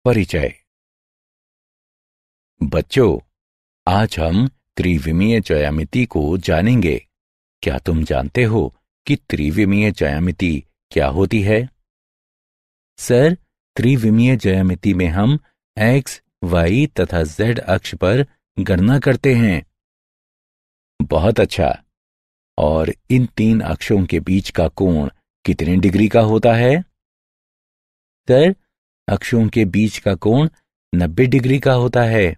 परिचय। बच्चों, आज हम त्रिविमीय ज्यामिति को जानेंगे। क्या तुम जानते हो कि त्रिविमीय ज्यामिति क्या होती है? सर, त्रिविमीय ज्यामिति में हम x, y तथा z अक्ष पर गणना करते हैं। बहुत अच्छा। और इन तीन अक्षों के बीच का कोण कितने डिग्री का होता है? सर, अक्षों के बीच का कोण 90 डिग्री का होता है।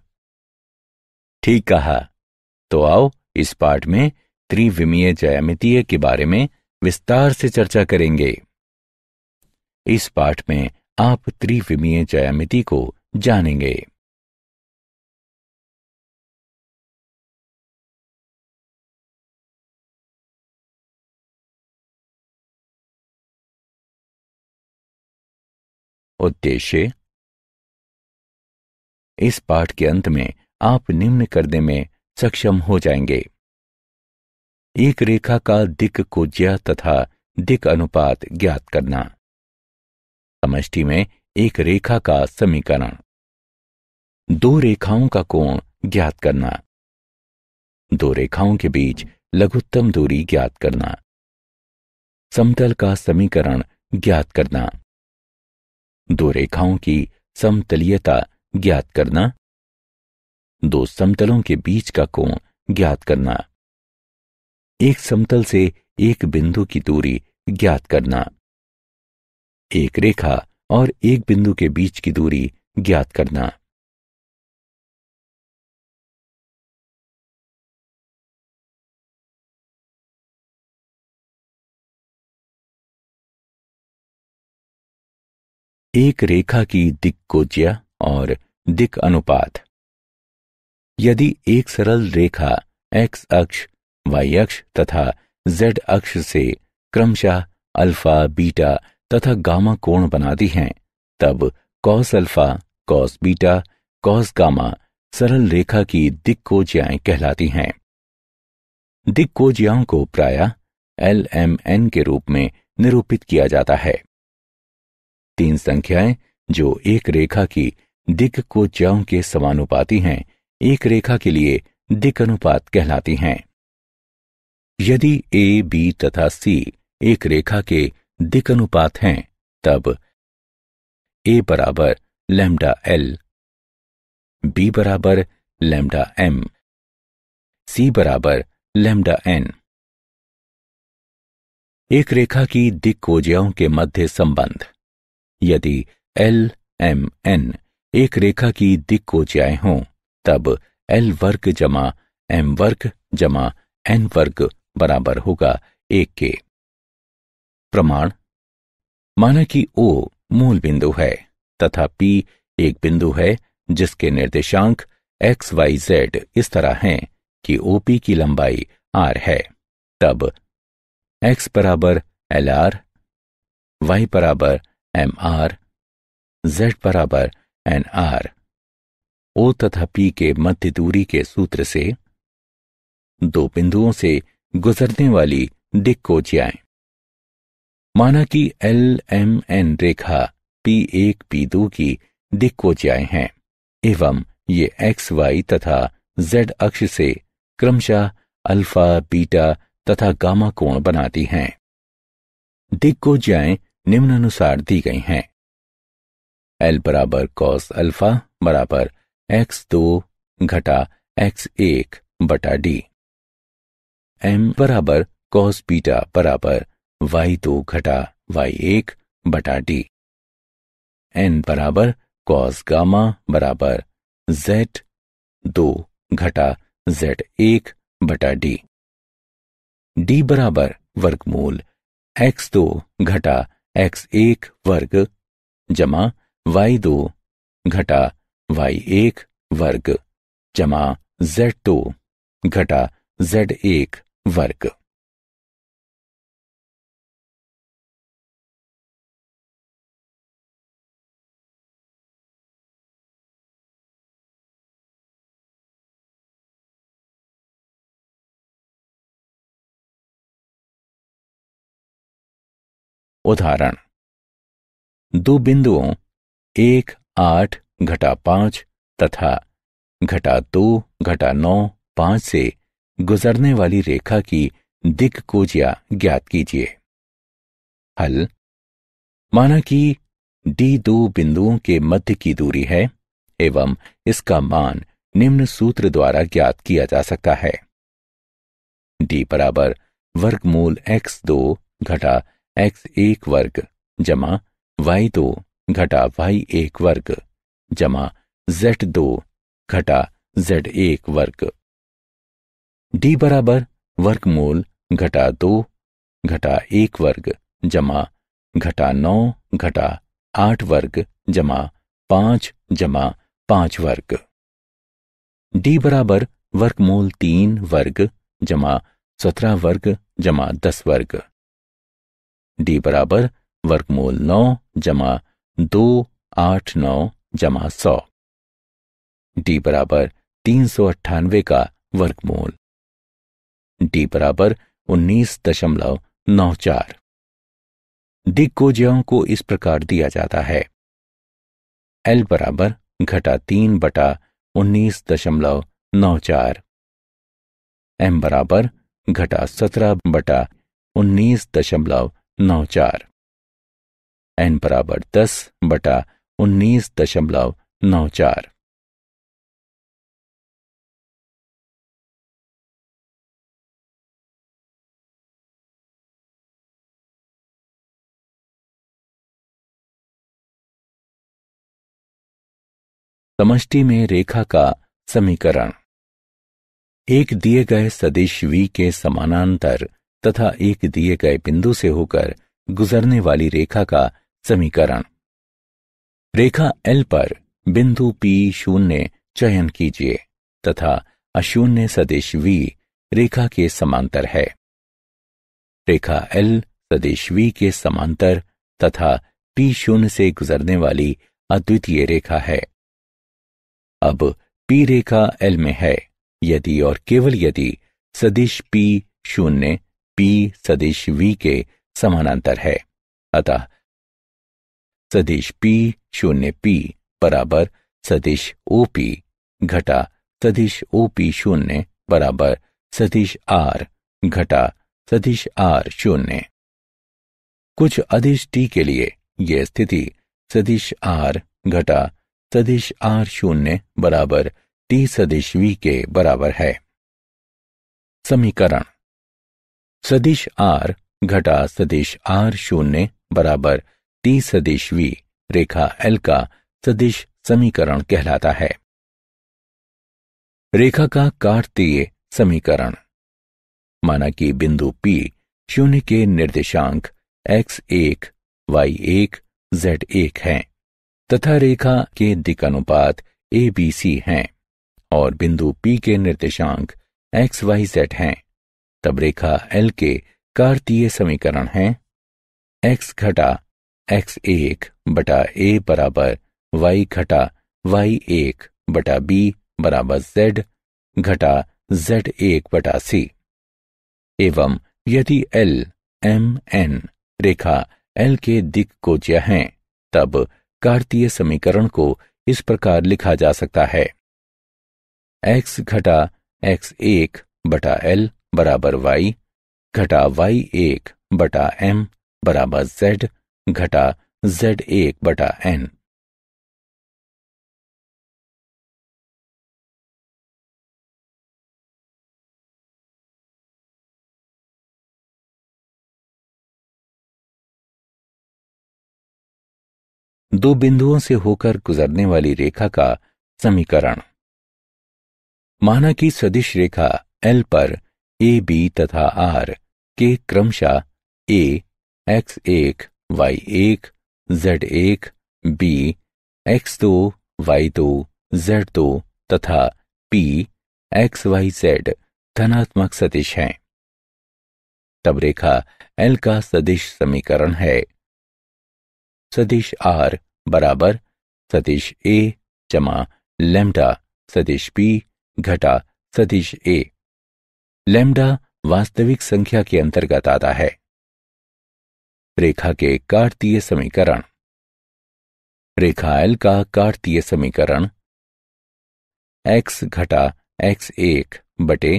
ठीक कहा। तो आओ इस पाठ में त्रिविमीय ज्यामिति के बारे में विस्तार से चर्चा करेंगे। इस पाठ में आप त्रिविमीय ज्यामिति को जानेंगे। उद्देश्य। इस पाठ के अंत में आप निम्न करने में सक्षम हो जाएंगे। एक रेखा का दिक् कोज्या तथा दिक् अनुपात ज्ञात करना। समष्टि में एक रेखा का समीकरण। दो रेखाओं का कोण ज्ञात करना। दो रेखाओं के बीच लघुत्तम दूरी ज्ञात करना। समतल का समीकरण ज्ञात करना। दो रेखाओं की समतलीयता ज्ञात करना। दो समतलों के बीच का कोण ज्ञात करना। एक समतल से एक बिंदु की दूरी ज्ञात करना। एक रेखा और एक बिंदु के बीच की दूरी ज्ञात करना। एक रेखा की दिक् कोज्या और दिक् अनुपात। यदि एक सरल रेखा x अक्ष, y अक्ष तथा z अक्ष से क्रमशः अल्फा, बीटा तथा गामा कोण बनाती हैं, तब cos alpha, cos beta, cos gamma सरल रेखा की दिक् कोज्याएं कहलाती हैं। दिक् कोज्याओं को प्रायः LMN के रूप में निरूपित किया जाता है। तीन संख्याएं जो एक रेखा की दिक् कोज्याओं के समानुपाती हैं, एक रेखा के लिए दिक् अनुपात कहलाती हैं। यदि A, B तथा C एक रेखा के दिक् अनुपात हैं, तब A बराबर लैम्डा L, B बराबर लैम्डा M, C बराबर लैम्डा N। एक रेखा की दिक् कोज्याओं के मध्य संबंध। यदि LMN एक रेखा की दिक् कोज्याएं हों, तब L वर्ग जमा M वर्ग जमा N वर्ग बराबर होगा 1 के। प्रमाण। माना कि O मूल बिंदु है तथा P एक बिंदु है जिसके निर्देशांक x, y, z इस तरह हैं कि OP की लंबाई r है। तब x बराबर LR, y बराबर MR, z बराबर NR। O तथा P के मध्य दूरी के सूत्र से दो बिंदुओं से गुजरने वाली दिक् कोज्याएं। माना कि LMN रेखा P1, P2 की दिक् कोज्याएं हैं एवं ये x, y तथा z अक्ष से क्रमशः अल्फा, बीटा तथा गामा कोण बनाती हैं। दिक् कोज्याएं निम्नानुसार दी गई हैं। L बराबर कॉस अल्फा बराबर x2 घटा x1 बटा d। M बराबर कॉस बीटा बराबर y2 घटा y1 बटा d। N बराबर कॉस गामा बराबर z2 घटा z1 बटा d। d बराबर वर्गमूल x2 घटा x1 वर्ग जमा y2 घटा y1 वर्ग जमा z2 घटा z1 वर्ग। उदाहरण। दो बिंदुओं 1 8 घटा 5 तथा घटा 2 घटा 9 5 से गुजरने वाली रेखा की दिक्कोजिया ज्ञात कीजिए। हल। माना कि डी दो बिंदुओं के मध्य की दूरी है एवं इसका मान निम्न सूत्र द्वारा ज्ञात किया जा सकता है। डी बराबर वर्गमूल x2 घटा x1 वर्ग जमा y2 घटा y1 वर्ग जमा z2 घटा z1 वर्ग। डी बराबर वर्गमूल घटा 2 घटा 1 वर्ग जमा घटा 9 घटा 8 वर्ग जमा 5 वर्ग। डी बराबर वर्गमूल 3 वर्ग जमा 17 वर्ग जमा 10 वर्ग। डी बराबर वर्गमूल 9 जमा 2 8 9 जमा 100। डी बराबर 398 का वर्गमूल। डी बराबर 19.94। दिक्कोजियाओं को इस प्रकार दिया जाता है। एल बराबर घटा 3 बटा 19.94, एम बराबर घटा 17 बटा 19.94, एन बराबर 10 बटा 19.94। समष्टि में रेखा का समीकरण। एक दिए गए सदिश v के समानांतर तथा एक दिए गए बिंदु से होकर गुजरने वाली रेखा का समीकरण। रेखा L पर बिंदु P0 चयन कीजिए तथा अशून्य सदिश v रेखा के समांतर है। रेखा L सदिश v के समांतर तथा P0 से गुजरने वाली अद्वितीय रेखा है। अब P रेखा L में है यदि और केवल यदि सदिश P0 P सदिश v के समानांतर है। अतः सदिश P0P बराबर सदिश OP घटा सदिश OP0 बराबर सदिश R घटा सदिश R0। कुछ अदिश t के लिए यह स्थिति सदिश R घटा सदिश R0 बराबर t सदिश v के बराबर है। समीकरण। सदिश R घटा सदिश R0 बराबर t सदिश v रेखा L का सदिश समीकरण कहलाता है। रेखा का कार्तीय समीकरण। माना कि बिंदु P 0 के निर्देशांक x1 y1 z1 हैं तथा रेखा के दिक्अनुपात ABC हैं और बिंदु P के निर्देशांक XYZ हैं, तब रेखा L के कार्तीय समीकरण हैं x घटा x1 बटा a बराबर y घटा y1 बटा b बराबर z घटा z1 बटा c। एवं यदि L M N रेखा L के दिक्कोज्य हैं तब कार्तीय समीकरण को इस प्रकार लिखा जा सकता है। x घटा x1 बटा L बराबर y घटा y1 बटा m बराबर z घटा z1 बटा n। दो बिंदुओं से होकर गुजरने वाली रेखा का समीकरण। माना कि सदिश रेखा L पर a b तथा r के क्रमशः a x1 y1 z1 b x2 y2 z2 तथा p xyz धनात्मक सदिश हैं। तब रेखा L का सदिश समीकरण है सदिश R बराबर सदिश A जमा लैम्डा सदिश P घटा सदिश A। लैम्डा वास्तविक संख्या के अंतर्गत आता है। रेखा के कार्तीय समीकरण। रेखा एल का कार्तीय समीकरण x घटा x1 बटे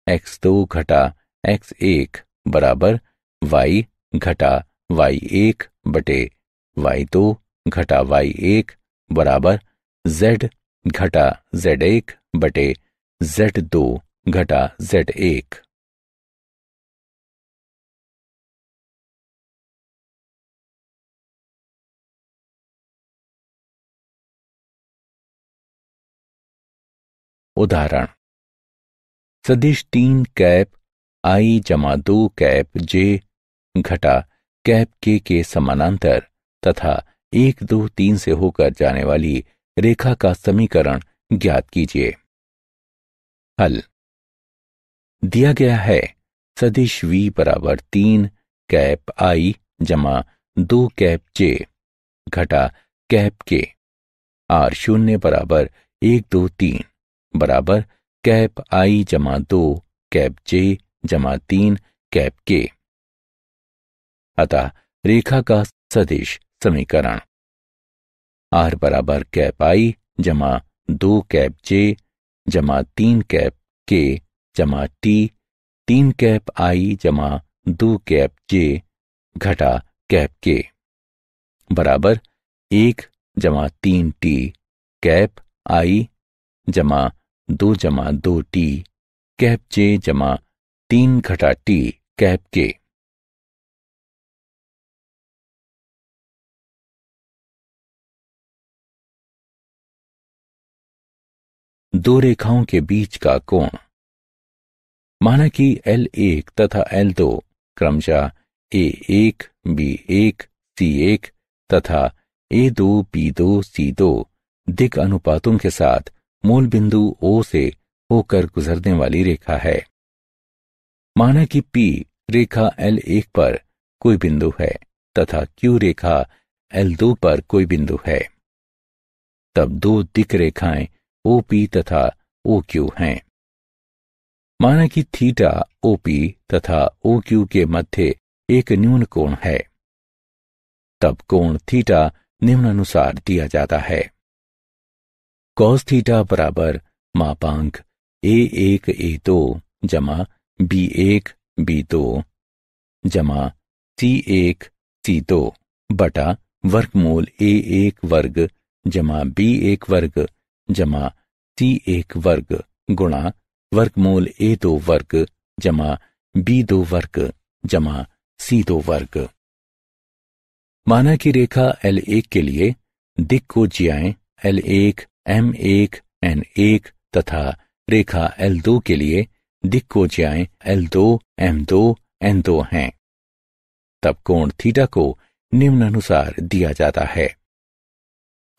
x2 घटा x1 बराबर y घटा y1 बटे y2 घटा y1 बराबर z घटा z1 बटे z2 घटा z1। उदाहरण, सदिश 3 कैप i जमा 2 कैप j घटा कैप के समानांतर तथा 1 2 3 से होकर जाने वाली रेखा का समीकरण ज्ञात कीजिए। हल दिया गया है सदिश v बराबर 3 कैप i जमा 2 कैप j घटा कैप के r0 बराबर 1 2 3 बराबर कैप i जमा 2 कैप j जमा 3 कैप के। अतः रेखा का सदिश समीकरण r बराबर कैप i जमा 2 कैप j जमा 3 कैप के जमा t 3 कैप i जमा 2 कैप j घटा कैप के बराबर 1 जमा 3 t कैप i जमा 2 जमा 2 t कैप j जमा 3 घटा t कैप के। दो रेखाओं के बीच का कोण। माना कि L1 तथा L2 क्रमशः A1 B1 C1 तथा A2 B2 C2 दिक् अनुपातों के साथ मूल बिंदु O से होकर गुजरने वाली रेखा है। माना कि P रेखा L1 पर कोई बिंदु है तथा Q रेखा L2 पर कोई बिंदु है। तब दो दिक् रेखाएं OP तथा OQ हैं। माना कि थीटा OP तथा OQ के मध्य एक न्यून कोण है। तब कोण थीटा निम्नानुसार दिया जाता है। कॉस थीटा बराबर मापांक A1 A2 जमा B1 B2 जमा C1 C2 बटा वर्गमूल A1 वर्ग जमा B1 वर्ग जमा C1 वर्ग गुणा वर्गमूल A2 वर्ग जमा B2 वर्ग जमा C2 वर्ग। माना कि रेखा L1 के लिए दिक् को ज्याएं L1 M1 N1 तथा रेखा L2 के लिए दिक् को ज्याएं L2 M2 N2 हैं। तब कोण थीटा को निम्नानुसार दिया जाता है।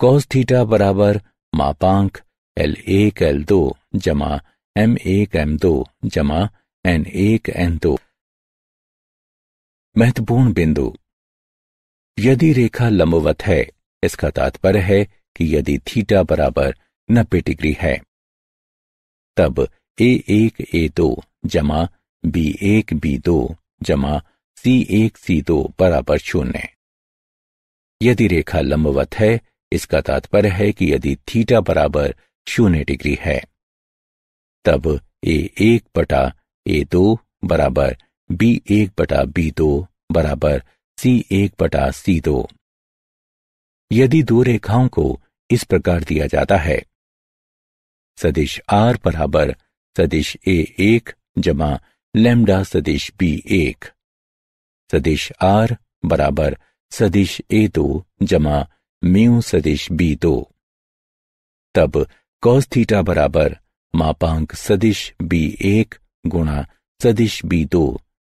कॉस थीटा बराबर मापांक L1 L2 जमा M1 M2 जमा N1 N2। महत्वपूर्ण बिंदु। यदि रेखा लंबवत है, इसका तात्पर्य है कि यदि थीटा बराबर 90 डिग्री है, तब A1 A2 जमा B1 B2 जमा C1 C2 बराबर 0। यदि रेखा लंबवत है, इसका तात्पर्य है कि यदि थीटा बराबर 0 डिग्री है, तब A1 बटा A2 बराबर B1 बटा B2 बराबर C1 बटा C2। यदि दो रेखाओं को इस प्रकार दिया जाता है, सदिश R बराबर सदिश A1 जमा लैम्डा सदिश B1, सदिश R बराबर सदिश A2 जमा म्यू सदिश B2, तब कॉस थीटा बराबर मापांक सदिश B1 गुणा सदिश B2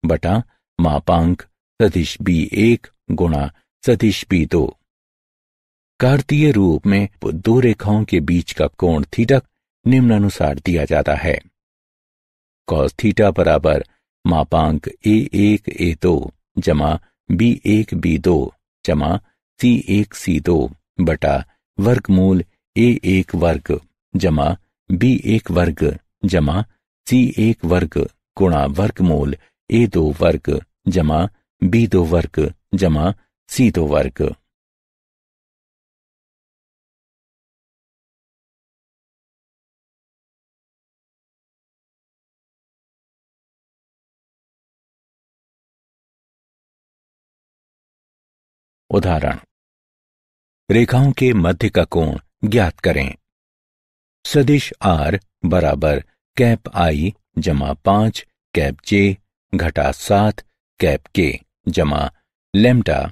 बटा मापांक सदिश B1 गुणा सदिश B2। कार्तीय रूप में दो रेखाओं के बीच का कोण थीटा निम्नानुसार दिया जाता है। कॉस थीटा बराबर मापांक A1 A2 जमा B1 B2 जमा C1 C2 बटा वर्गमूल A1 वर्ग जमा B1 वर्ग जमा C1 वर्ग गुणा वर्गमूल A2 वर्ग जमा B2 वर्ग जमा C2 वर्ग। उदाहरण, रेखाओं के मध्य का कोण ज्ञात करें। सदिश R बराबर कैप I जमा 5 कैप J घटा 7 कैप K जमा लैम्डा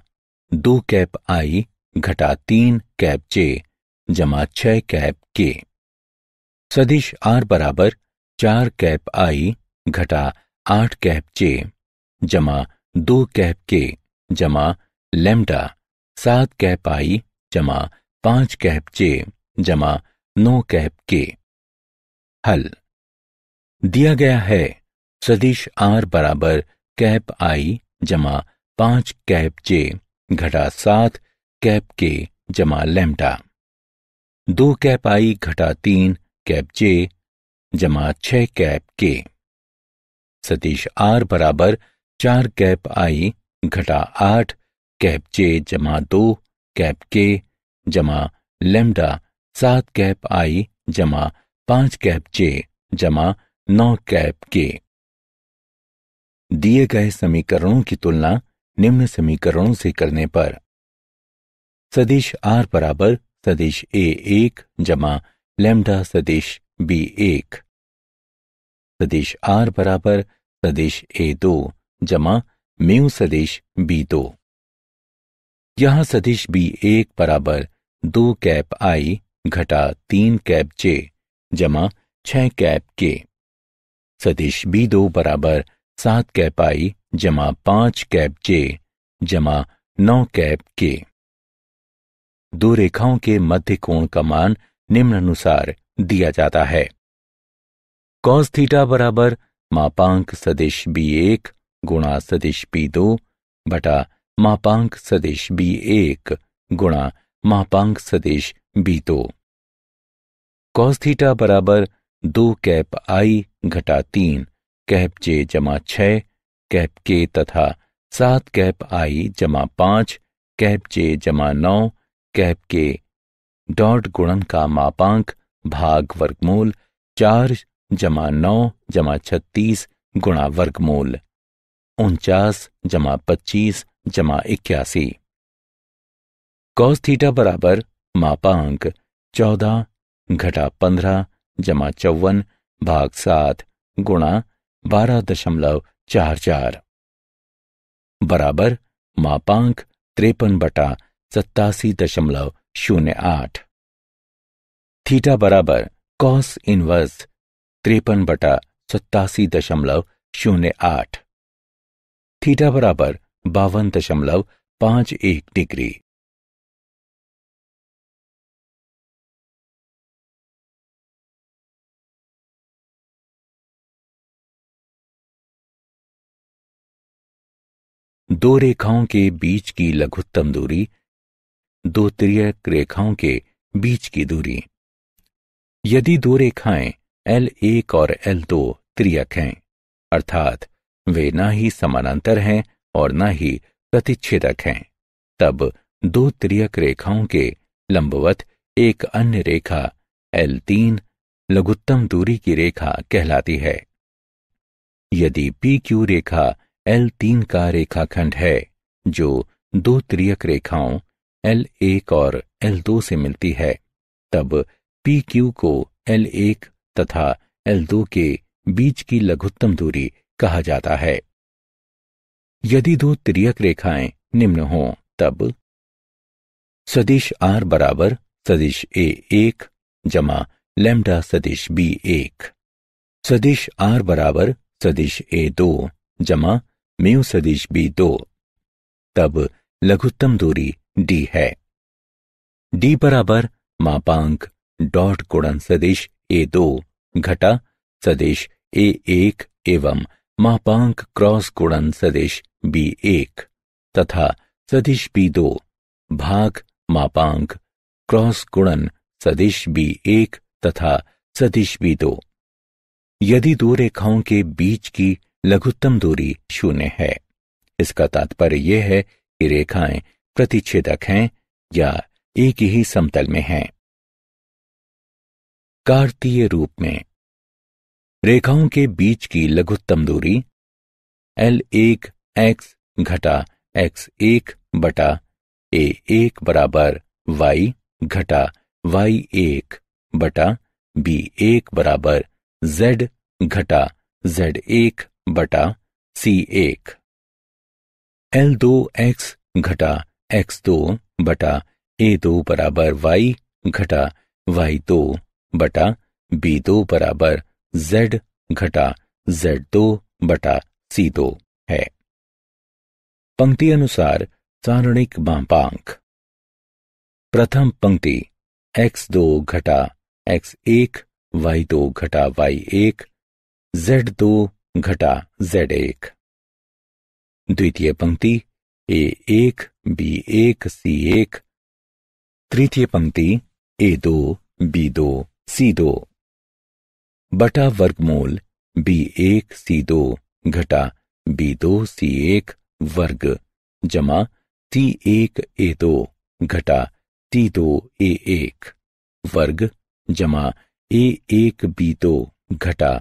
2 कैप I घटा 3 कैप J जमा 6 कैप K। सदिश R बराबर 4 कैप I घटा 8 कैप J जमा 2 कैप K जमा लैम्डा 7 कैप I जमा 5 कैप J जमा 9 कैप K। हल दिया गया है सदिश R बराबर कैप I जमा 5 कैप J घटा 7 कैप K जमा लैम्डा 2 कैप I घटा 3 कैप J जमा 6 कैप K। सदिश R बराबर 4 कैप I घटा 8 कैप J जमा 2 कैप K जमा लैम्डा 7 कैप I जमा 5 कैप J जमा 9 कैप K। दिए गए समीकरणों की तुलना निम्न समीकरणों से करने पर सदिश R बराबर सदिश A1 जमा लैम्डा सदिश B1, सदिश R बराबर सदिश A2 जमा म्यू सदिश B2। यहां सदिश B1 बराबर 2 कैप I घटा 3 कैप J जमा 6 कैप K। सदिश B2 बराबर 7 कैप I जमा 5 कैप J जमा 9 कैप K। दो रेखाओं के मध्य कोण का मान निम्नानुसार दिया जाता है। कॉस थीटा बराबर मापांक सदिश B1 गुणा सदिश B2 बटा मापांक सदिश B1 गुणा मापांक सदिश B2। कॉस थीटा बराबर 2 कैप I घटा 3 कैप J जमा 6 कैप K तथा 7 कैप I जमा 5 कैप J जमा 9 कैप K डॉट गुणन का मापांक भाग वर्गमूल 4 जमा 9 जमा 36 गुणा वर्गमूल 49 जमा 25 जमा 81। कॉस थीटा बराबर मापांक 14 घटा 15 जमा 54 भाग 7 गुणा 12.44 बराबर मापांक 53 बटा 87.08। थीटा बराबर कॉस इनवर्स 53 बटा 87.08। थीटा बराबर 52.51 डिग्री। दो रेखाओं के बीच की लघुत्तम दूरी दो तिर्यक रेखाओं के बीच की दूरी। यदि दो रेखाएं L1 और L2 तिर्यक हैं, अर्थात वे ना ही समानांतर हैं और ना ही प्रतिच्छेदक हैं, तब दो तिर्यक रेखाओं के लंबवत एक अन्य रेखा L3 लघुत्तम दूरी की रेखा कहलाती है। यदि PQ रेखा L3 का रेखाखंड है जो दो तिर्यक रेखाओं L1 और L2 से मिलती है, तब PQ को L1 तथा L2 के बीच की लघुत्तम दूरी कहा जाता है। यदि दो तिर्यक रेखाएं निम्न हों, तब सदिश R बराबर सदिश A1 जमा लैम्डा सदिश B1, सदिश R बराबर सदिश A2 जमा म्यू सदिश B2, तब लघुत्तम दूरी D है। D बराबर मापांक डॉट गुणन सदिश A2 घटा सदिश A1 एवं मापांक क्रॉस गुणन सदिश B1 तथा सदिश B2 भाग मापांक क्रॉस गुणन सदिश B1 तथा सदिश B2। यदि दो रेखाओं के बीच की लघुत्तम दूरी 0 है, इसका तात्पर्य यह है कि रेखाएं प्रतिच्छेदक हैं या एक ही समतल में हैं। कार्तीय रूप में रेखाओं के बीच की लघुत्तम दूरी L1 x घटा x1 बटा A1 बराबर Y घटा Y1 बटा B1 बराबर Z घटा Z1 बटा C1। L2X घटा X2 बटा A2 बराबर Y घटा Y2 बटा B2 बराबर Z घटा Z2 बटा C2 है। पंक्ति अनुसार सारणिक मापांक। प्रथम पंक्ति X2 घटा X1 Y2 घटा Y1 Z2 घटा Z1। द्वितीय पंक्ति A1 B1 C1। तृतीय पंक्ति A2 B2 C2 बटा वर्गमूल B1 C2 घटा B2 C1 वर्ग जमा C1 A2 घटा C2 A1 वर्ग जमा A1 B2 घटा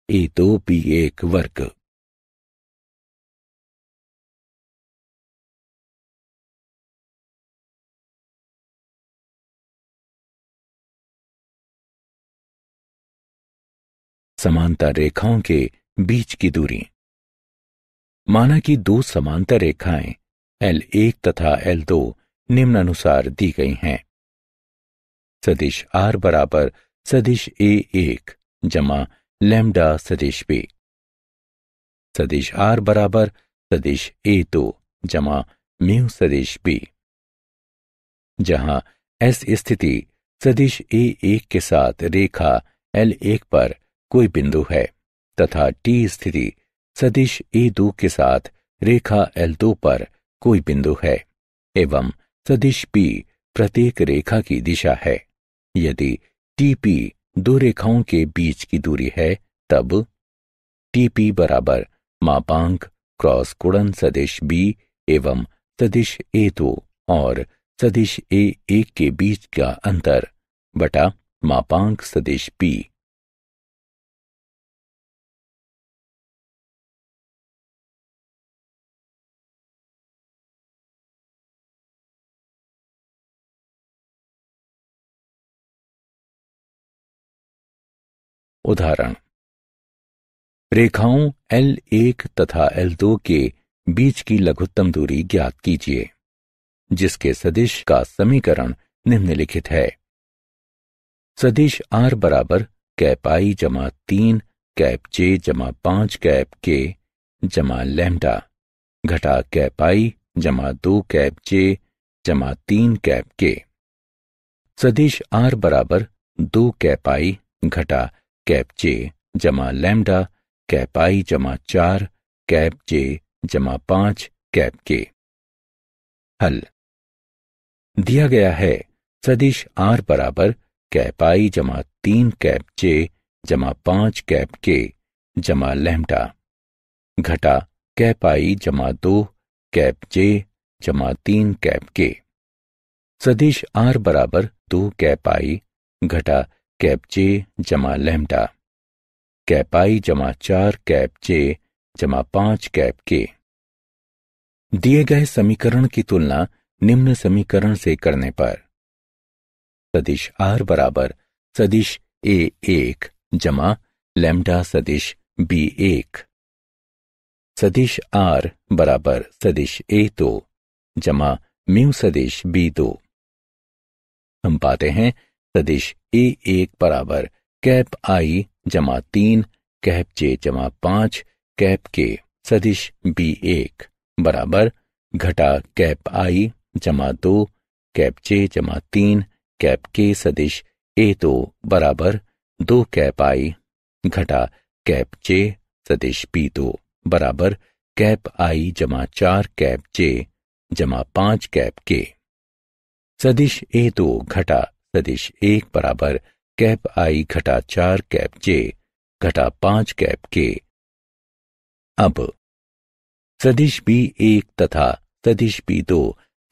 A2 B1 वर्ग। समांतर रेखाओं के बीच की दूरी। माना कि दो समांतर रेखाएं L1 तथा L2 निम्नानुसार दी गई हैं। सदिश R बराबर सदिश A1 जमा लैम्डा सदिश B। सदिश R बराबर सदिश A2 जमा म्यू सदिश B। जहां S स्थिति सदिश A1 के साथ रेखा L1 पर कोई बिंदु है तथा T स्थिति सदिश A2 के साथ रेखा L2 पर कोई बिंदु है एवं सदिश P प्रत्येक रेखा की दिशा है। यदि TP दो रेखाओं के बीच की दूरी है तब TP बराबर मापांक क्रॉस गुणन सदिश B एवं सदिश A2 और सदिश A1 के बीच का अंतर बटा मापांक सदिश P। उदाहरण। रेखाओं L1 तथा L2 के बीच की लघुत्तम दूरी ज्ञात कीजिए, जिसके सदिश का समीकरण निम्नलिखित है। सदिश R बराबर कैप I जमा 3 कैप J जमा 5 कैप K जमा लैम्डा घटा कैप I जमा 2 कैप J जमा 3 कैप K। सदिश R बराबर 2 कैप I घटा कैप J जमा लैम्डा कैप I जमा 4 कैप J जमा 5 कैप K। हल। दिया गया है सदिश R बराबर कैप I जमा 3 कैप J जमा 5 कैप K जमा लैम्डा घटा कैप I जमा 2 कैप J जमा 3 कैप K। सदिश R बराबर 2 कैप I घटा कैप J जमा लैम्डा कैप I जमा 4 कैप J जमा 5 कैप K। दिए गए समीकरण की तुलना निम्न समीकरण से करने पर सदिश R बराबर सदिश A1 जमा लैम्डा सदिश B1 सदिश R बराबर सदिश A2 जमा म्यू सदिश B2। हम पाते हैं सदिश A1 बराबर कैप I जमा 3 कैप J जमा 5 कैप K सदिश B1 बराबर घटा कैप I जमा 2 कैप J जमा 3 कैप K सदिश A2 बराबर 2 कैप I घटा कैप J सदिश B2 बराबर कैप I जमा 4 कैप J जमा 5 कैप K। सदिश A2 घटा सदिश 1 बराबर कैप I घटा 4 कैप J घटा 5 कैप K। अब सदिश B1 तथा सदिश B2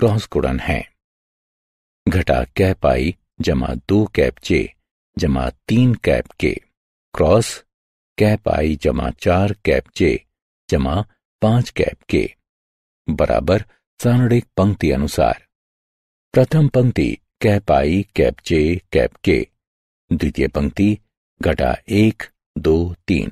क्रॉस गुणन है। घटा कैप I जमा 2 कैप J जमा 3 cap K cross cap I जमा 4 कैप J जमा 5 कैप K बराबर सारणिक पंक्ति अनुसार प्रथम पंक्ति कैप आई कैप जे कैप के, द्वितीय पंक्ति घटा 1 2 3,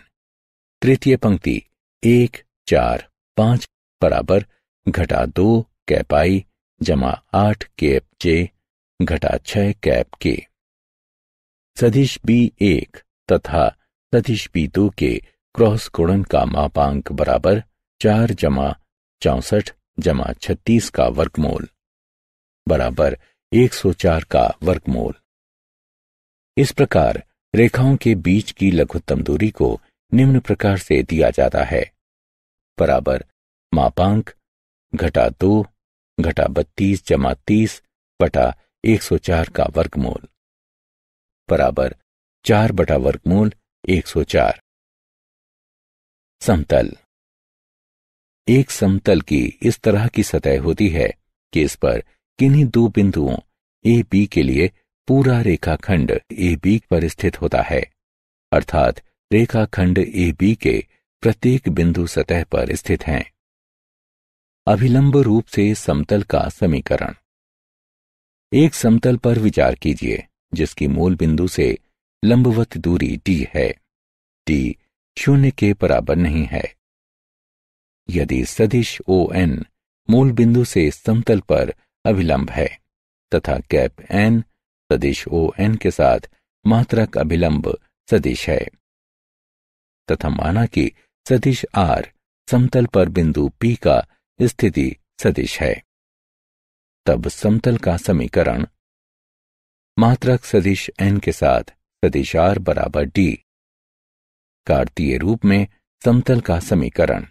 तृतीय पंक्ति 1 4 5 बराबर घटा 2 कैप आई जमा 8 कैप जे घटा 6 कैप के। सदिश B1 तथा सदिश B2 के क्रॉस गुणन का मापांक बराबर 4 जमा 64 जमा 36 का वर्गमूल बराबर 104 का वर्गमूल। इस प्रकार रेखाओं के बीच की लघुत्तम दूरी को निम्न प्रकार से दिया जाता है बराबर मापांक घटा 2 घटा 32 जमा 30 बटा 104 का वर्गमूल बराबर 4 बटा वर्गमूल 104। समतल। एक समतल की इस तरह की सतह होती है कि इस पर किन्हीं दो बिंदुओं ए बी के लिए पूरा रेखाखंड ए बी पर स्थित होता है, अर्थात रेखाखंड ए बी के प्रत्येक बिंदु सतह पर स्थित हैं। अभिलंब रूप से समतल का समीकरण। एक समतल पर विचार कीजिए जिसकी मूल बिंदु से लंबवत दूरी d है। d 0 के बराबर नहीं है। यदि सदिश ON मूल बिंदु से समतल पर अभिलंब है तथा कैप n सदिश ON के साथ मात्रक अभिलंब सदिश है तथा माना कि सदिश R समतल पर बिंदु P का स्थिति सदिश है, तब समतल का समीकरण मात्रक सदिश n के साथ सदिश R बराबर d। कार्तीय रूप में समतल का समीकरण।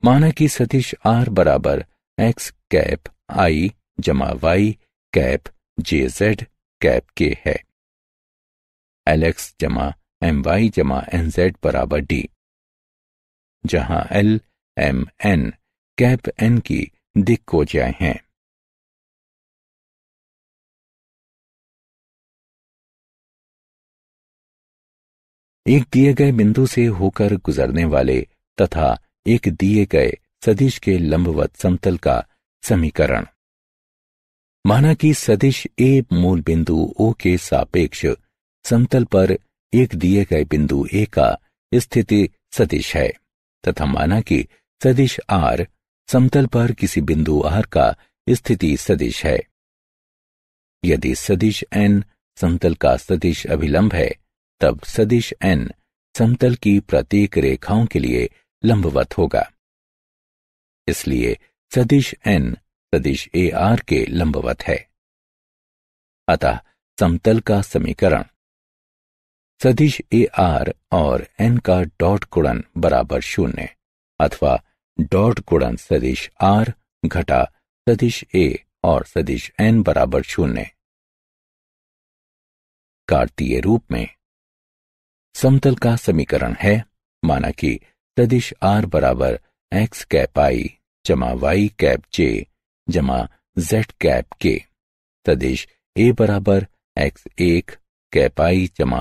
माना कि सदिश R बराबर x कैप I जमा y cap JZ cap k है। LX जमा MY जमा NZ बराबर d, जहां L M N cap n की दिक्कोजाएं हैं। एक दिए गए बिंदु से होकर गुजरने वाले तथा एक दिए गए सदिश के लंबवत समतल का समीकरण। माना कि सदिश A मूल बिंदु O के सापेक्ष समतल पर एक दिए गए बिंदु A का स्थिति सदिश है तथा माना कि सदिश R समतल पर किसी बिंदु R का स्थिति सदिश है। यदि सदिश N समतल का सदिश अभिलंब है तब सदिश N समतल की प्रत्येक रेखाओं के लिए लंबवत होगा। इसलिए सदिश N सदिश AR के लंबवत है। अतः समतल का समीकरण सदिश AR और N का डॉट गुणन बराबर 0 अथवा डॉट गुणन सदिश R घटा सदिश A और सदिश N बराबर 0। कार्तीय रूप में समतल का समीकरण है। माना कि सदिश R बराबर x कैप I जमा y कैप j जमा z कैप k, सदिश A बराबर x1 कैप I जमा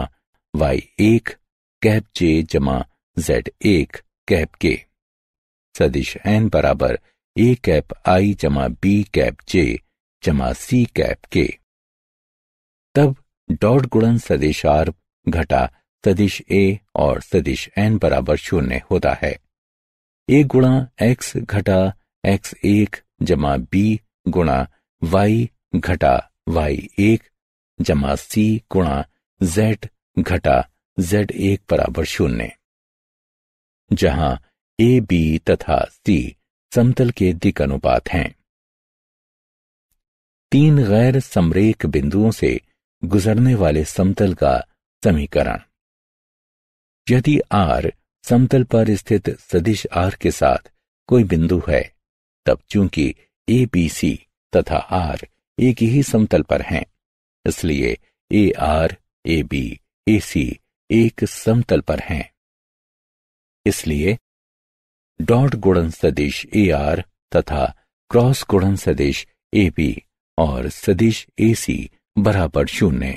y1 कैप j जमा z1 कैप k, सदिश N बराबर A कैप I जमा b कैप j जमा c कैप k। तब डॉट गुणन सदिश R घटा सदिश A और सदिश N बराबर 0 होता है। A गुणा x घटा x1 जमा b गुणा y घटा y1 जमा c गुणा z घटा z1 बराबर 0, जहां A B तथा C समतल के दिक् अनुपात हैं। तीन गैर समरेख बिंदुओं से गुजरने वाले समतल का समीकरण। यदि R समतल पर स्थित सदिश R के साथ कोई बिंदु है तब चूंकि ABC तथा R एक ही समतल पर हैं, इसलिए AR AB AC एक समतल पर हैं। इसलिए डॉट गुणन सदिश AR तथा क्रॉस गुणन सदिश AB और सदिश AC बराबर 0,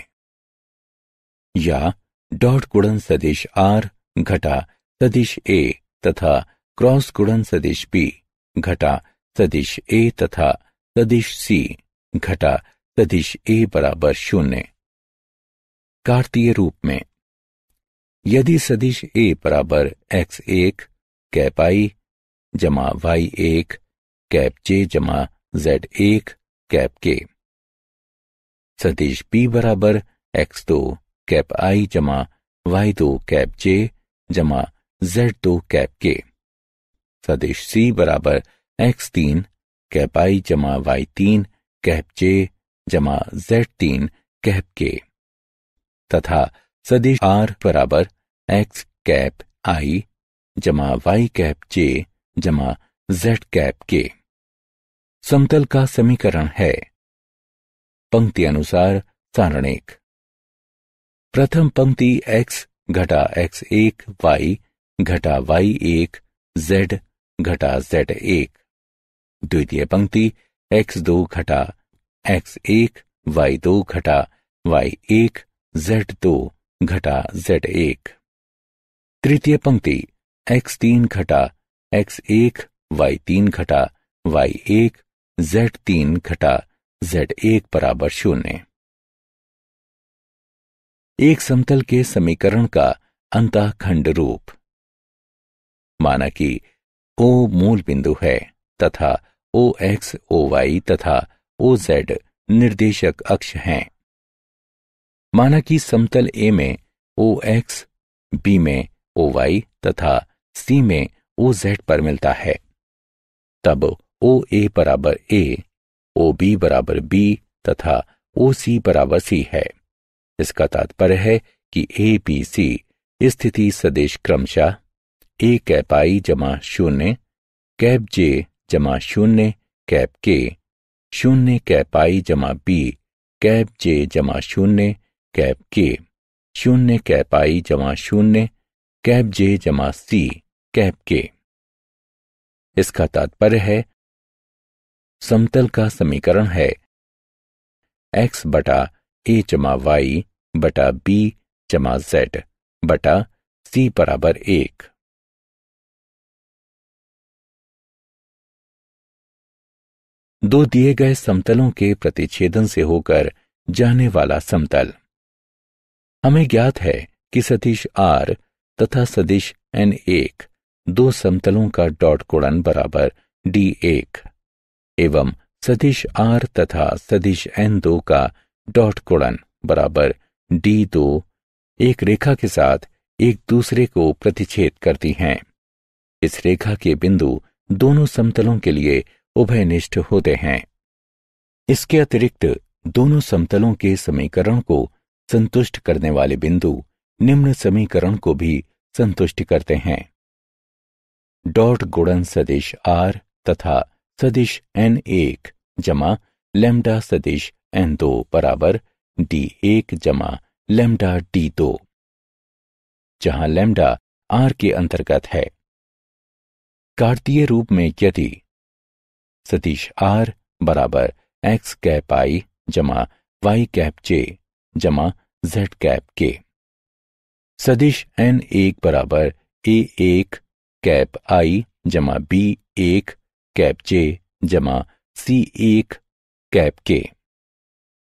या डॉट गुणन सदिश R घटा सदिश A तथा क्रॉस गुणन सदिश B घटा सदिश A तथा सदिश C घटा सदिश ए बराबर 0। कार्तीय रूप में यदि सदिश ए बराबर x1 कैप आई जमा y1 कैप j जमा z1 कैप k, सदिश b बराबर x2 कैप आई जमा y2 कैप j जमा z2 कैप k, सदिश c बराबर x3 कैप आई जमा y3 कैप j जमा z3 कैप k, तथा सदिश r बराबर x कैप आई जमा y कैप j जमा z कैप k। समतल का समीकरण है पंक्ति अनुसार सारणिक। प्रथम पंक्ति x घटा x1 y घटा y1 z घटा z1, द्वितीय पंक्ति x2 घटा x1 y2 घटा y1 z2 घटा z1, तृतीय पंक्ति x3 घटा x1 y3 घटा y1 z3 घटा z1 बराबर 0। एक समतल के समीकरण का अंतःखंड रूप। माना कि O मूल बिंदु है तथा OX, OY तथा OZ निर्देशक अक्ष हैं। माना कि समतल A में OX, B में OY तथा C में OZ पर मिलता है, तब OA बराबर A, OB बराबर B तथा OC बराबर C है। इसका तात्पर्य है कि ABC स्थिति सदिश क्रमशः A कैप I जमा 0 कैप J जमा 0 कैप K, 0 कैप I जमा B कैप J जमा 0 कैप K, 0 कैप I जमा 0 कैप J जमा C कैप K। इसका तात्पर्य है समतल का समीकरण है x बटा a जमा y बटा b जमा z बटा c बराबर 1। दो दिए गए समतलों के प्रतिच्छेदन से होकर जाने वाला समतल। हमें ज्ञात है कि सदिश r तथा सदिश n1 दो समतलों का डॉट गुणन बराबर d1 एवं सदिश r तथा सदिश n2 का डॉट गुणन बराबर d2 एक रेखा के साथ एक दूसरे को प्रतिच्छेद करती हैं। इस रेखा के बिंदु दोनों समतलों के लिए उभयनिष्ठ होते हैं। इसके अतिरिक्त दोनों समतलों के समीकरण को संतुष्ट करने वाले बिंदु निम्न समीकरण को भी संतुष्ट करते हैं। डॉट गुणन सदिश r तथा सदिश n1 जमा लैम्डा सदिश n2 बराबर d1 जमा लैम्डा d2, जहां लैम्डा r के अंतर्गत है। कार्तीय रूप में यदि सदिश r बराबर x कैप I जमा y कैप j जमा z कैप k, सदिश n1 बराबर a1 कैप I जमा b1 कैप j जमा c1 कैप k,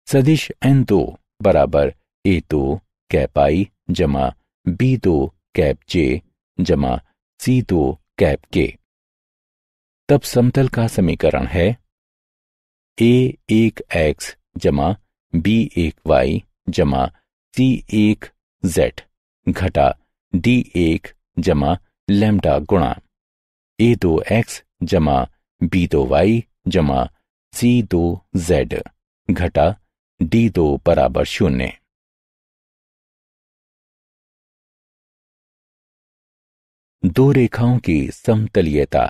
सदिश n2 बराबर a2 कैप I जमा b2 कैप j जमा c2 कैप k। तब समतल का समीकरण है a1x जमा b1y जमा c1z घटा d1 जमा लैम्डा गुणा a2x जमा b2y जमा c2z घटा d2 बराबर 0। दो रेखाओं की समतलीयता।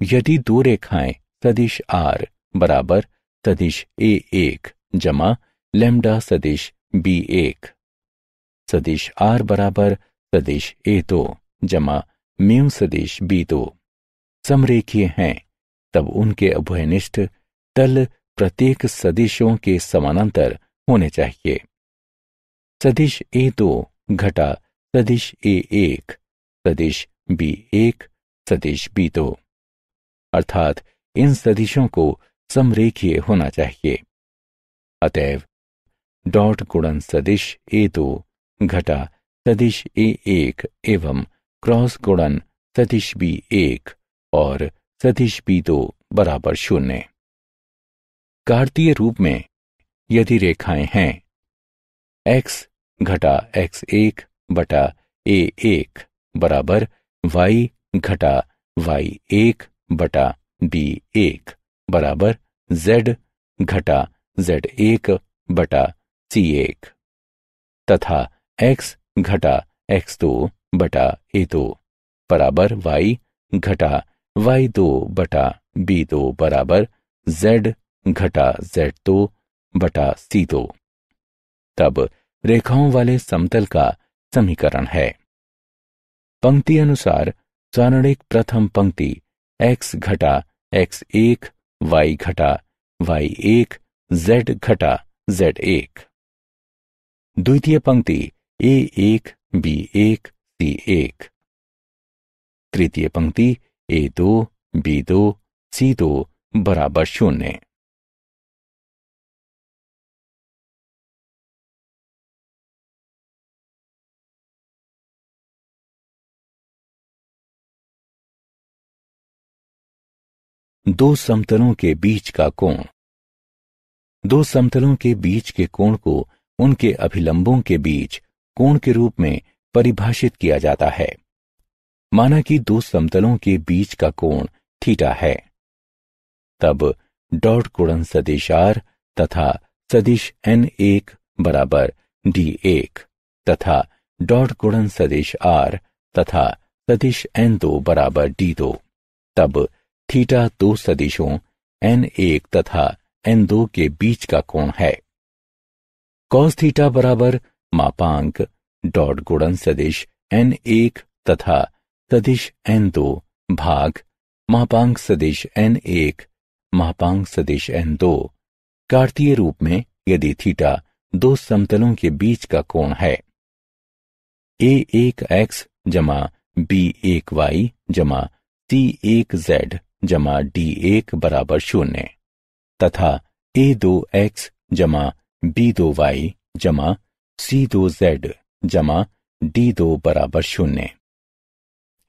यदि दो रेखाएं सदिश r बराबर सदिश a1 जमा लैम्डा सदिश b1, सदिश r बराबर सदिश a2 जमा म्यू सदिश b2 समरेखीय हैं, तब उनके उभयनिष्ठ तल प्रत्येक सदिशों के समानांतर होने चाहिए। सदिश a2 घटा सदिश a1 सदिश b1 सदिश b2, अर्थात इन सदिशों को समरेखीय होना चाहिए। अतएव डॉट गुणन सदिश A2 घटा सदिश A1 एवं क्रॉस गुणन सदिश B1 और सदिश B2 बराबर 0। कार्तीय रूप में यदि रेखाएं हैं x घटा x1 बटा A1 बराबर y घटा y1 बटा B1 बराबर z घटा z1 बटा C1 तथा x घटा x2 बटा A2 बराबर y घटा y2 बटा B2 बराबर z घटा z2 बटा C2, तब रेखाओं वाले समतल का समीकरण है। पंक्ति अनुसार सारणिक प्रथम पंक्ति x घटा x1 y घटा y1 z घटा z1, द्वितीय पंक्ति A1 B1 C1, तृतीय पंक्ति A2 B2 C2 बराबर 0। दो समतलों के बीच का कोण। दो समतलों के बीच के कोण को उनके अभिलंबों के बीच कोण के रूप में परिभाषित किया जाता है। माना कि दो समतलों के बीच का कोण थीटा है, तब डॉट गुणन सदिश R तथा सदिश N1 बराबर D1 तथा डॉट गुणन सदिश R तथा सदिश N2 बराबर D2, तब थीटा दो सदिशों N1 तथा N2 के बीच का कोण है। कॉस थीटा बराबर मापांक डॉट गुणन सदिश N1 तथा सदिश N2 भाग मापांक सदिश N1 मापांक सदिश N2, कार्तीय रूप में यदि थीटा दो समतलों के बीच का कोण है। A1x जमा B1y जमा C1z जमा D1 बराबर 0 तथा A2x जमा B2y जमा C2z जमा D2 बराबर 0।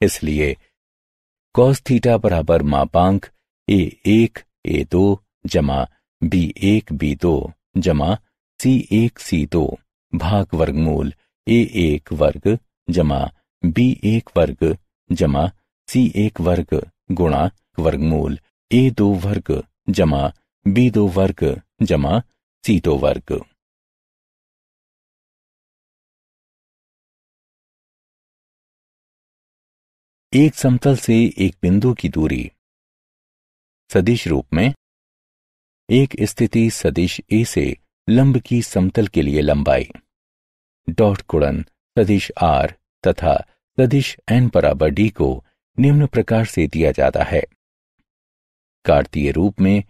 इसलिए cos थीटा बराबर मापांक A1 A2 जमा B1 B2 जमा C1 C2 भाग वर्गमूल A1 वर्ग जमा B1 वर्ग जमा C1 वर्ग गुणा वर्गमूल A2 वर्ग जमा B2 वर्ग जमा C2 वर्ग। एक समतल से एक बिंदु की दूरी। सदिश रूप में एक स्थिति सदिश A से लंब की समतल के लिए लंबाई डॉट गुणन सदिश R तथा सदिश N बराबर D को निम्न प्रकार से दिया जाता है। कार्तीय रूप में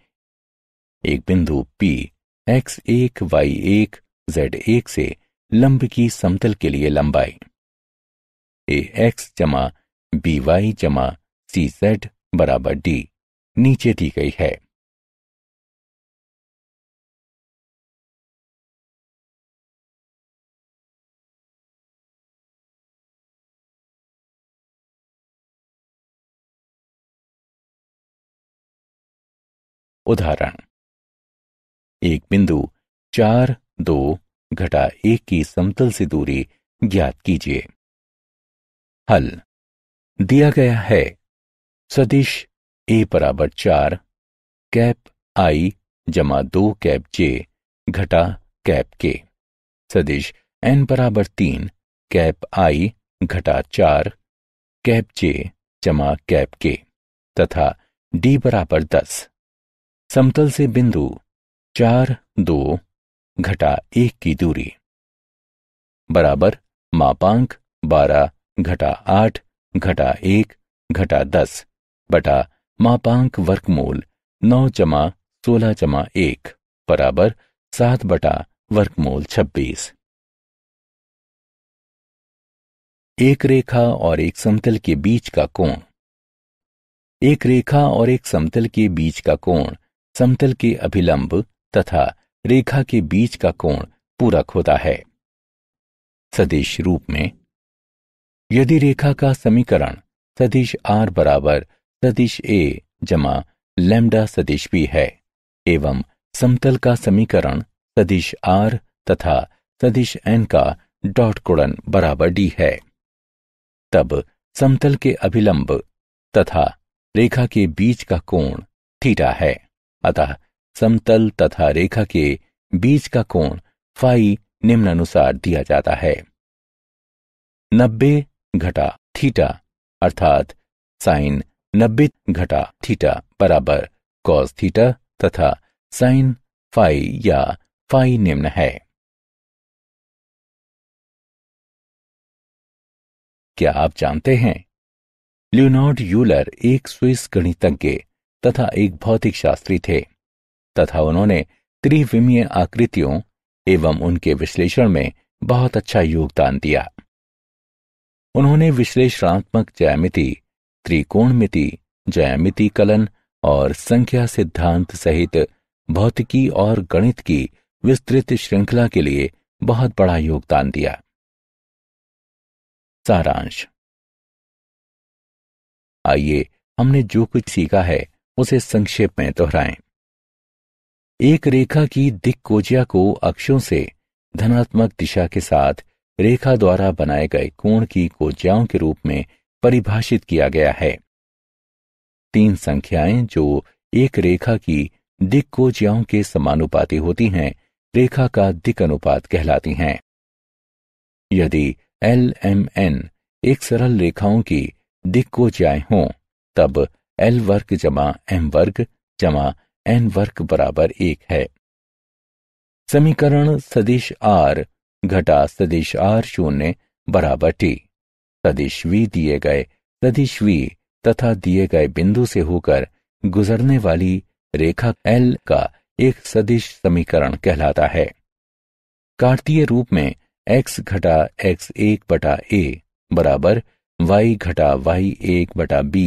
एक बिंदु P x1 y1 z1 से लंब की समतल के लिए लंबाई ax जमा by जमा cz बराबर d नीचे दी गई है। उदाहरण, एक बिंदु 4 2 घटा 1 की समतल से दूरी ज्ञात कीजिए। हल दिया गया है सदिश A बराबर 4 कैप I जमा 2 कैप J घटा कैप K, सदिश N बराबर 3 कैप I घटा 4 कैप J जमा कैप K तथा D बराबर 10। समतल से बिंदु 4 2 घटा 1 की दूरी बराबर मापांक 12 घटा 8 घटा 1 घटा 10 बटा मापांक वर्गमूल 9 जमा 16 जमा 1 बराबर 7 बटा वर्गमूल 26। एक रेखा और एक समतल के बीच का कोण। एक रेखा और एक समतल के बीच का कोण समतल के अभिलंब तथा रेखा के बीच का कोण पूरक होता है। सदिश रूप में, यदि रेखा का समीकरण सदिश r बराबर सदिश a जमा लैम्डा सदिश b है एवं समतल का समीकरण सदिश r तथा सदिश n का डॉट गुणन बराबर d है, तब समतल के अभिलंब तथा रेखा के बीच का कोण थीटा है। अतः समतल तथा रेखा के बीच का कोण फाई निम्नानुसार दिया जाता है: 90 घटा थीटा अर्थात साइन 90 घटा थीटा बराबर कॉस थीटा तथा साइन फाई या फाई निम्न है। क्या आप जानते हैं, लियोनार्ड यूलर एक स्विस गणितज्ञ तथा एक भौतिक शास्त्री थे तथा उन्होंने त्रिविमीय आकृतियों एवं उनके विश्लेषण में बहुत अच्छा योगदान दिया। उन्होंने विश्लेषणात्मक ज्यामिति, त्रिकोणमिति, ज्यामिति कलन और संख्या सिद्धांत सहित भौतिकी और गणित की विस्तृत श्रृंखला के लिए बहुत बड़ा योगदान दिया। सारांश। आइए हमने जो कुछ सीखा है उसे संक्षेप में दोहराएं। एक रेखा की दिक्कोजिया को अक्षों से धनात्मक दिशा के साथ रेखा द्वारा बनाए गए कोण की कोज्याओं के रूप में परिभाषित किया गया है। 3 संख्याएं जो एक रेखा की दिक्कोजियाओं के समानुपाती होती हैं, रेखा का दिक् अनुपात कहलाती हैं। यदि LMN एक सरल रेखाओं की दिक्कोजियाएं हों, तब L वर्ग जमा M वर्ग जमा N वर्ग बराबर 1 है। समीकरण सदिश R घटा सदिश R0 बराबर T। सदिश V दिए गए सदिश V तथा दिए गए बिंदु से होकर गुजरने वाली रेखा L का एक सदिश समीकरण कहलाता है। कार्तीय रूप में x घटा x1 बटा a बराबर y घटा y1 बटा b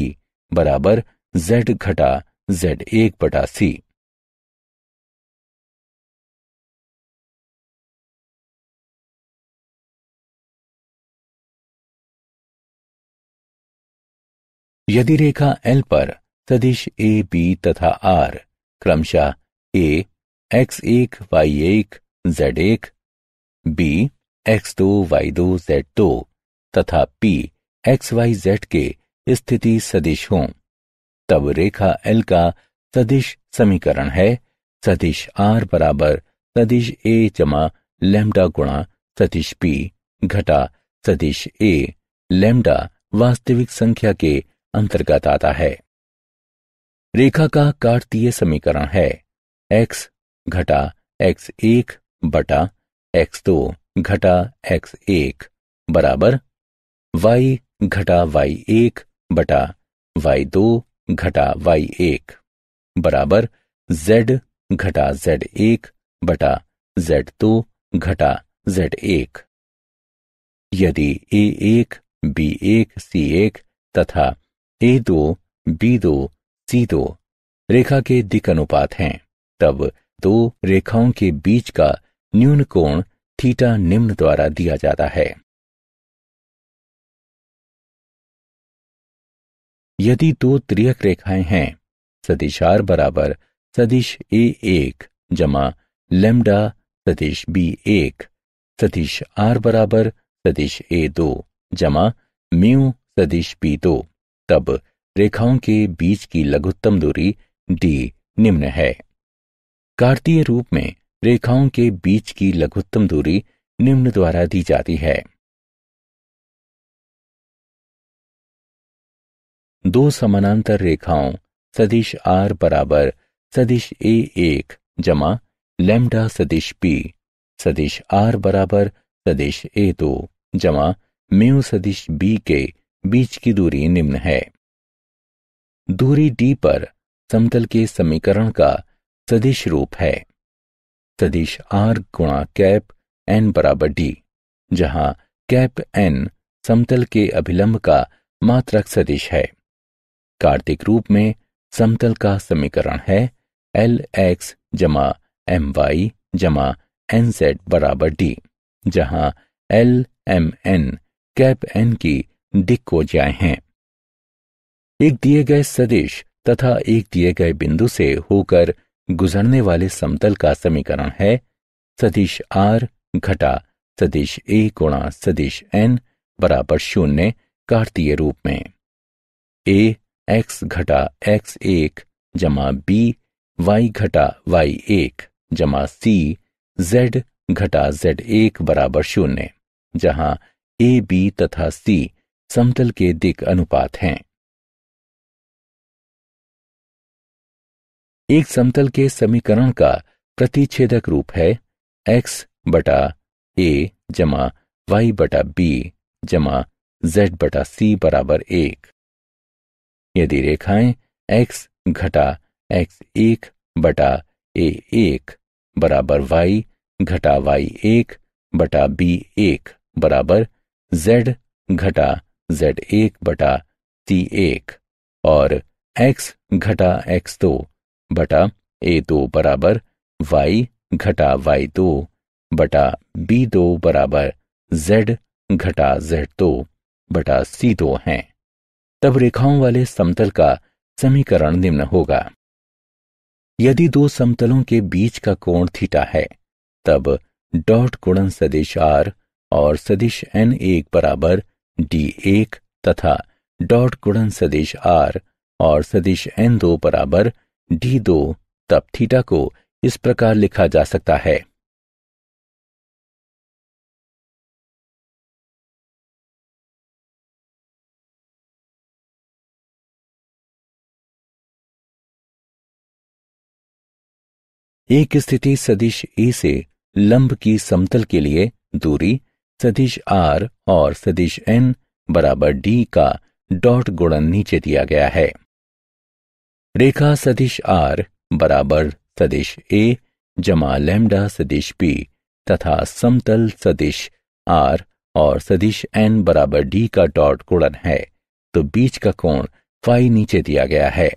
बराबर z घटा z1 बटा c। यदि रेखा L पर सदिश a, b तथा r क्रमशः a x1 y1 z1, b x2 y2 z2 तथा p xyz के स्थिति सदिश हों, तब रेखा L का सदिश समीकरण है सदिश r बराबर सदिश a जमा लैम्डा गुणा सदिश p घटा सदिश a लैम्डा वास्तविक संख्या के अंतर्गत आता है। रेखा का कार्तीय समीकरण है x घटा x1 बटा x2 घटा x1 बराबर y घटा y1 बटा y2 घटा y1 बराबर z घटा z1 बटा z2 घटा z1। यदि a1 b1 c1 तथा a2 b2 c2 रेखा के दिक् अनुपात हैं, तब 2 रेखाओं के बीच का न्यून कोण थीटा निम्न द्वारा दिया जाता है। यदि 2 तिर्यक रेखाएं हैं, सदिश r बराबर सदिश a1 जमा लैम्डा सदिश b1, सदिश r बराबर सदिश a2 जमा म्यू सदिश b2, तब रेखाओं के बीच की लघुत्तम दूरी d निम्न है। कार्तीय रूप में रेखाओं के बीच की लघुत्तम दूरी निम्न द्वारा दी जाती है। 2 समानांतर रेखाओं सदिश r बराबर सदिश a1 जमा लैम्डा सदिश p, सदिश r बराबर सदिश a2 जमा म्यू सदिश b के बीच की दूरी निम्न है। दूरी d पर समतल के समीकरण का सदिश रूप है सदिश r गुणा कैप n बराबर d, जहां कैप n समतल के अभिलंब का मात्रक सदिश है। कार्तिक रूप में समतल का समीकरण है एल एक्स जमा एम वाई जमा एन जेड बराबर डी, जहां l m n cap n की दिक् कोज्याएं हैं। एक दिए गए सदिश तथा एक दिए गए बिंदु से होकर गुजरने वाले समतल का समीकरण है सदिश आर घटा सदिश ए गुणा सदिश एन बराबर 0 कार्तीय रूप में। ए एक्स घटा एक्स एक जमा बी वाई घटा वाई एक जमा सी जेड घटा जेड एक बराबर 0, जहां ए बी तथा सी समतल के दिक् अनुपात हैं। एक समतल के समीकरण का प्रतिच्छेदक रूप है x बटा ए जमा वाई बटा बी जमा जेड बटा सी बराबर 1। यदि रेखाएं x घटा एक्स एक बटा ए एक बराबर वाई घटा वाई एक बटा बी एक बराबर z घटा जेड एक बटा सी एक और x घटा एक्स दो बटा ए दो बराबर वाई घटा वाई दो बटा बी दो बराबर z घटा जेड दो बटा सी दो हैं, तब रेखाओं वाले समतल का समीकरण निम्न होगा। यदि दो समतलों के बीच का कोण थीटा है, तब डॉट गुणन सदिश आर और सदिश एन एक बराबर डी एक तथा डॉट गुणन सदिश आर और सदिश एन दो बराबर डी दो, तब थीटा को इस प्रकार लिखा जा सकता है। एक स्थिति सदिश ए से लंब की समतल के लिए दूरी सदिश आर और सदिश एन बराबर डी का डॉट गुणन नीचे दिया गया है। रेखा सदिश आर बराबर सदिश ए जमा लैम्डा सदिश बी तथा समतल सदिश आर और सदिश एन बराबर डी का डॉट गुणन है, तो बीच का कोण फाई नीचे दिया गया है।